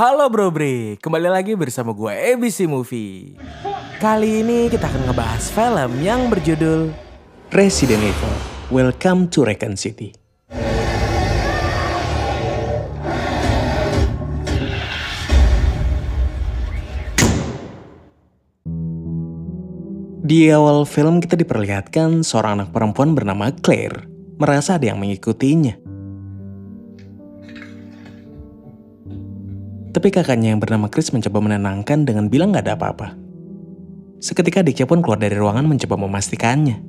Halo Bro Bre, kembali lagi bersama gue ABC Movie. Kali ini kita akan ngebahas film yang berjudul Resident Evil Welcome to Raccoon City. Di awal film kita diperlihatkan seorang anak perempuan bernama Claire merasa ada yang mengikutinya. Tapi kakaknya yang bernama Chris mencoba menenangkan dengan bilang gak ada apa-apa. Seketika adiknya pun keluar dari ruangan mencoba memastikannya.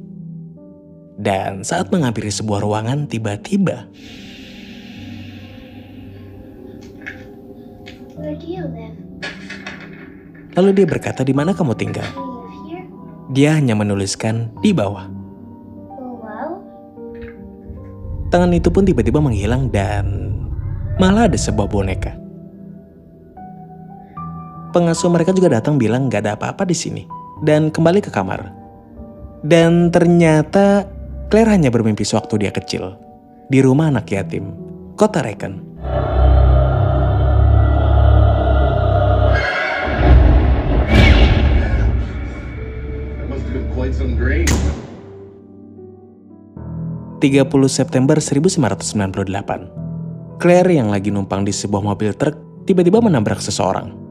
Dan saat menghampiri sebuah ruangan, tiba-tiba lalu dia berkata, "Di mana kamu tinggal?" Dia hanya menuliskan di bawah. Tangan itu pun tiba-tiba menghilang dan malah ada sebuah boneka. Pengasuh mereka juga datang bilang gak ada apa-apa di sini dan kembali ke kamar. Dan ternyata Claire hanya bermimpi sewaktu dia kecil di rumah anak yatim, kota Raccoon. ...30 September 1998. Claire yang lagi numpang di sebuah mobil truk tiba-tiba menabrak seseorang.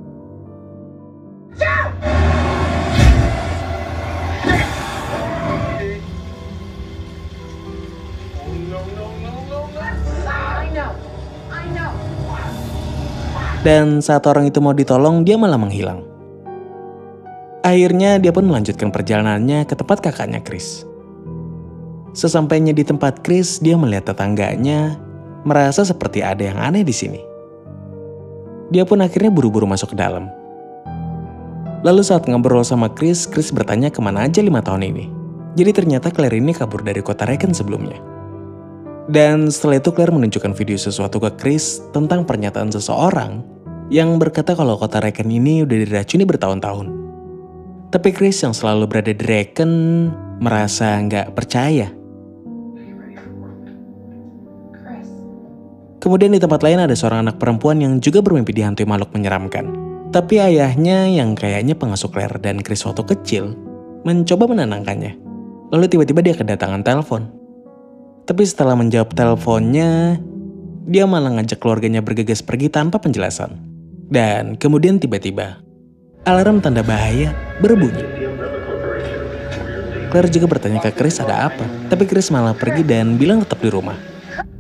Dan saat orang itu mau ditolong, dia malah menghilang. Akhirnya dia pun melanjutkan perjalanannya ke tempat kakaknya Chris. Sesampainya di tempat Chris, dia melihat tetangganya merasa seperti ada yang aneh di sini. Dia pun akhirnya buru-buru masuk ke dalam. Lalu saat ngobrol sama Chris bertanya kemana aja 5 tahun ini. Jadi ternyata Claire ini kabur dari kota Raccoon sebelumnya. Dan setelah itu Claire menunjukkan video sesuatu ke Chris tentang pernyataan seseorang yang berkata kalau kota Raccoon ini udah diracuni bertahun-tahun. Tapi Chris yang selalu berada di Raccoon merasa nggak percaya. Kemudian di tempat lain ada seorang anak perempuan yang juga bermimpi dihantui makhluk menyeramkan. Tapi ayahnya yang kayaknya pengasuh Claire dan Chris waktu kecil mencoba menenangkannya. Lalu tiba-tiba dia kedatangan telepon. Tapi setelah menjawab teleponnya, dia malah ngajak keluarganya bergegas pergi tanpa penjelasan. Dan kemudian tiba-tiba, alarm tanda bahaya berbunyi. Claire juga bertanya ke Chris ada apa, tapi Chris malah pergi dan bilang tetap di rumah.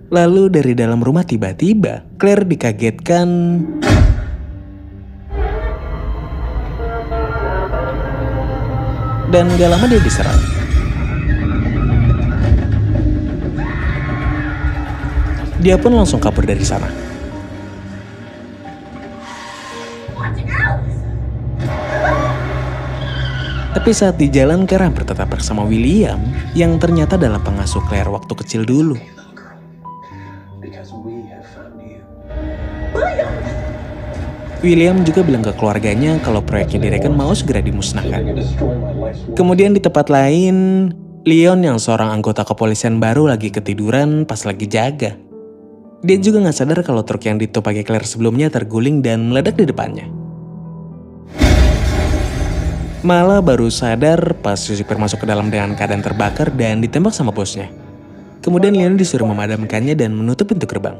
Lalu dari dalam rumah tiba-tiba, Claire dikagetkan dan gak lama dia diserang. Dia pun langsung kabur dari sana. Tapi saat di jalan, Claire hampir tetap bersama William yang ternyata adalah pengasuh Claire waktu kecil dulu. William juga bilang ke keluarganya kalau proyeknya di Raccoon mau segera dimusnahkan. Kemudian di tempat lain, Leon yang seorang anggota kepolisian baru lagi ketiduran pas lagi jaga. Dia juga gak sadar kalau truk yang ditumpangi Claire sebelumnya terguling dan meledak di depannya. Malah baru sadar pas supir masuk ke dalam dengan keadaan terbakar dan ditembak sama bosnya. Kemudian Leon disuruh memadamkannya dan menutup pintu gerbang.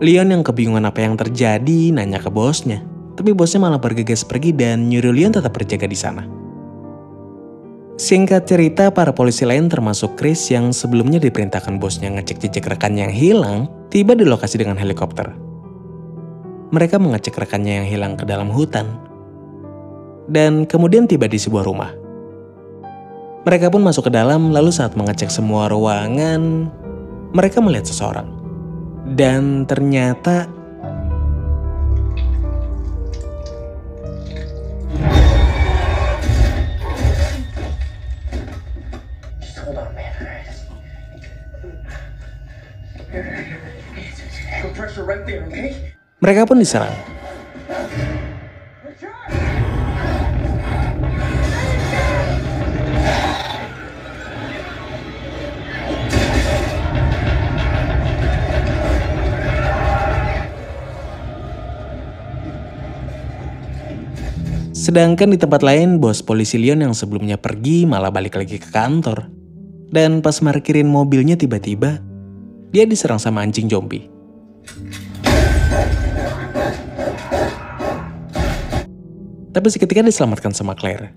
Leon yang kebingungan apa yang terjadi nanya ke bosnya. Tapi bosnya malah bergegas pergi dan nyuruh Leon tetap berjaga di sana. Singkat cerita, para polisi lain termasuk Chris yang sebelumnya diperintahkan bosnya ngecek jejak rekannya yang hilang, tiba di lokasi dengan helikopter. Mereka mengecek rekannya yang hilang ke dalam hutan. Dan kemudian tiba di sebuah rumah. Mereka pun masuk ke dalam, lalu saat mengecek semua ruangan, mereka melihat seseorang. Dan ternyata mereka pun diserang. Sedangkan di tempat lain, bos polisi Leon yang sebelumnya pergi malah balik lagi ke kantor. Dan pas parkirin mobilnya tiba-tiba, dia diserang sama anjing zombie. Tapi seketika diselamatkan sama Claire.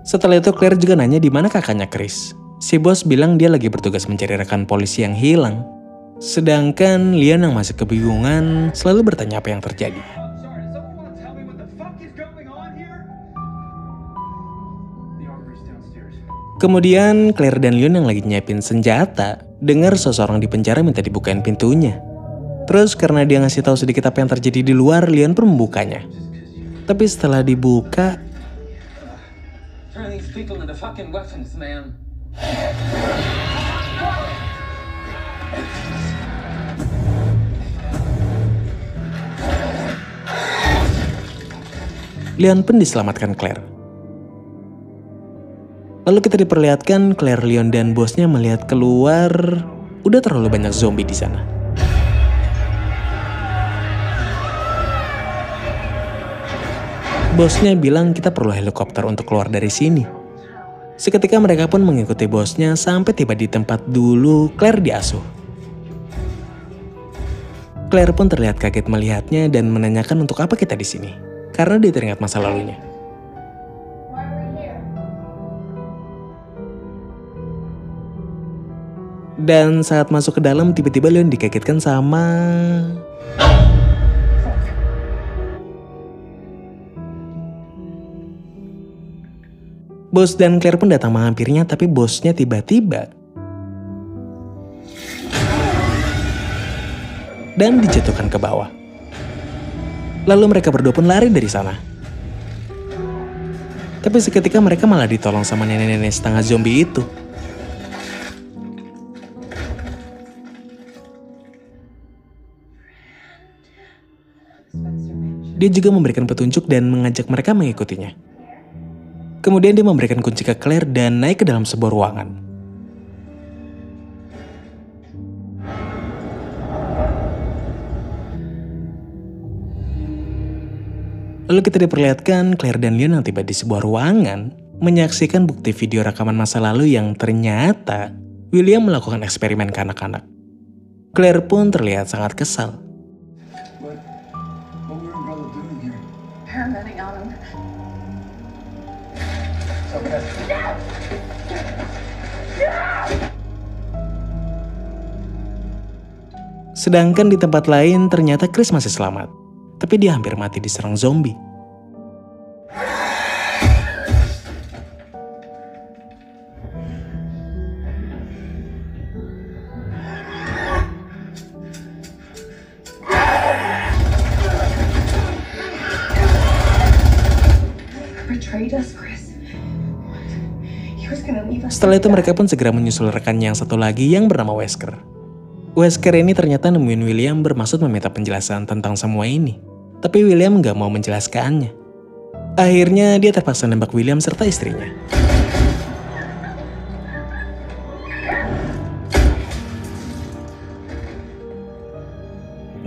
Setelah itu Claire juga nanya di mana kakaknya Chris. Si bos bilang dia lagi bertugas mencari rekan polisi yang hilang. Sedangkan Leon yang masih kebingungan selalu bertanya apa yang terjadi. Kemudian Claire dan Leon yang lagi nyiapin senjata dengar seseorang di penjara minta dibukain pintunya. Terus karena dia ngasih tahu sedikit apa yang terjadi di luar, Leon pun membukanya. Tapi setelah dibuka, Leon pun diselamatkan Claire. Lalu kita diperlihatkan Claire, Leon, dan bosnya melihat keluar, udah terlalu banyak zombie di sana. Bosnya bilang kita perlu helikopter untuk keluar dari sini. Seketika mereka pun mengikuti bosnya sampai tiba di tempat dulu Claire diasuh. Claire pun terlihat kaget melihatnya dan menanyakan untuk apa kita di sini, karena dia teringat masa lalunya. Dan saat masuk ke dalam, tiba-tiba Leon dikagetkan sama bos, dan Claire pun datang menghampirinya, tapi bosnya tiba-tiba dan dijatuhkan ke bawah. Lalu mereka berdua pun lari dari sana. Tapi seketika mereka malah ditolong sama nenek-nenek setengah zombie itu. Dia juga memberikan petunjuk dan mengajak mereka mengikutinya. Kemudian dia memberikan kunci ke Claire dan naik ke dalam sebuah ruangan. Lalu kita diperlihatkan Claire dan Leon yang tiba di sebuah ruangan, menyaksikan bukti video rekaman masa lalu yang ternyata William melakukan eksperimen ke anak-anak. Claire pun terlihat sangat kesal. Sedangkan di tempat lain ternyata Chris masih selamat, tapi dia hampir mati diserang zombie. Setelah itu mereka pun segera menyusul rekannya yang satu lagi yang bernama Wesker. Wesker ini ternyata nemuin William bermaksud meminta penjelasan tentang semua ini. Tapi William gak mau menjelaskannya. Akhirnya dia terpaksa nembak William serta istrinya.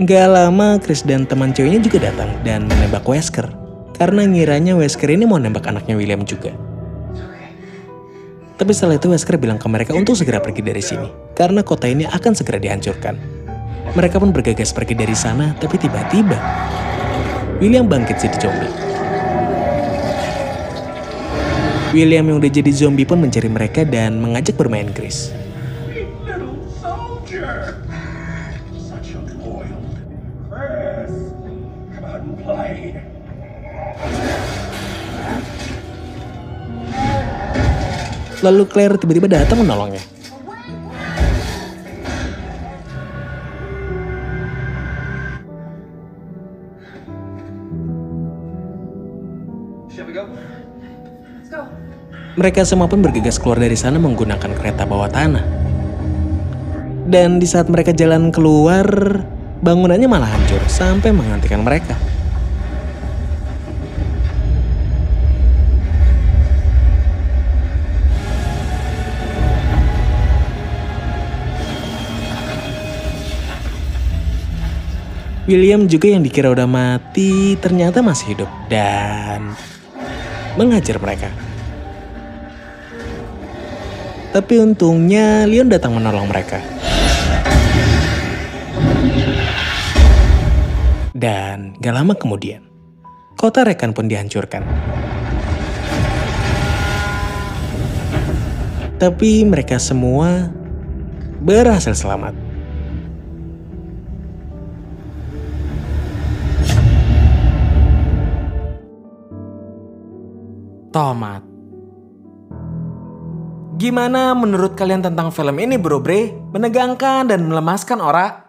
Gak lama Chris dan teman ceweknya juga datang dan menembak Wesker. Karena ngiranya Wesker ini mau nembak anaknya William juga. Tapi setelah itu Wesker bilang ke mereka untuk segera pergi dari sini, karena kota ini akan segera dihancurkan. Mereka pun bergegas pergi dari sana, tapi tiba-tiba William bangkit jadi zombie. William yang udah jadi zombie pun mencari mereka dan mengajak bermain Chris. Lalu Claire tiba-tiba datang menolongnya. Mereka semua pun bergegas keluar dari sana menggunakan kereta bawah tanah. Dan di saat mereka jalan keluar, bangunannya malah hancur sampai menghentikan mereka. William juga yang dikira udah mati ternyata masih hidup dan menghajar mereka. Tapi untungnya Leon datang menolong mereka. Dan gak lama kemudian, kota Rekan pun dihancurkan. Tapi mereka semua berhasil selamat. Tomat. Gimana menurut kalian tentang film ini, Bro Bre? Menegangkan dan melemaskan, ora?